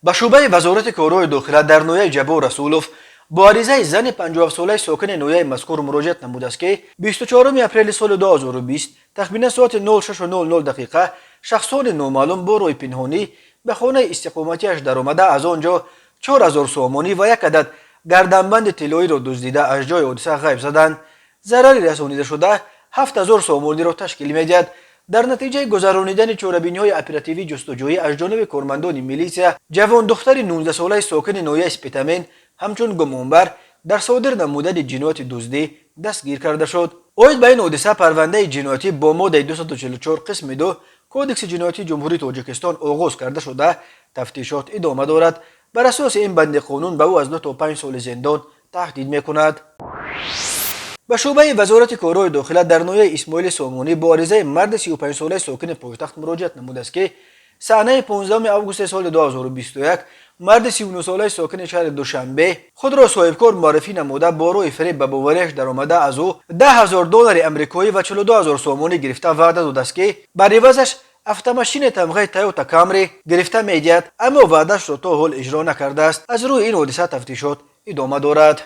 با شعبه وزارت کارهای داخله در نویه جبار رسولوف با عریضه زن 57 ساله ساکن نویه مذکور مراجعت نموده است که 24 اپریل سال 2020 تخمیناً ساعت 06:00 دقیقه شخصان نامعلوم با روی پنهانی به خانه استقامتیش در آمده از آنجا 4000 سومانی و یک عدد گردنبند طلایی را دزدیده از جای حادثه غیب زدند. ضرری رسانیده شده 7000 سومانی را تشکیل می‌دهد. در نتیجه گذرانیدن چاره‌بینی‌های اپراتیوی جستجویی از جانب کارمندان میلیسیا، جوان دختر 19 ساله ساکن نویه اسپیتامین همچون گمانبر در صادر نمودن جنایت دزدی دستگیر کرده شد. اوید به این حادثه پرونده جنایتی با ماده 244 قسم 2 کودکس جنایتی جمهوری تاجیکستان آغاز کرده شده تفتیشات ادامه دارد. بر اساس این بند قانون به او از 2 تا 5 سال زندان تهدید می‌کند. به شعبه وزارت کارهای داخله در نویه اسماعیل سامانی با عریضه مرد 35 ساله ساکن پایتخت مراجعت نموده است که صحنه 15 آگوست سال 2021 مرد 39 ساله ساکن شهر دوشنبه خود را صاحبکار معرفی نموده با روی فریب به باوریش در آمده از او $10,000 امریکایی و 42000 سومانی گرفته وعده داده است که بر عوضش автомашин تمغه تویوتا کامری گرفته می‌دهد، اما وعده‌اش را تا حال اجرا نکرده است. از روی این حادثه تفتیشات ادامه دارد.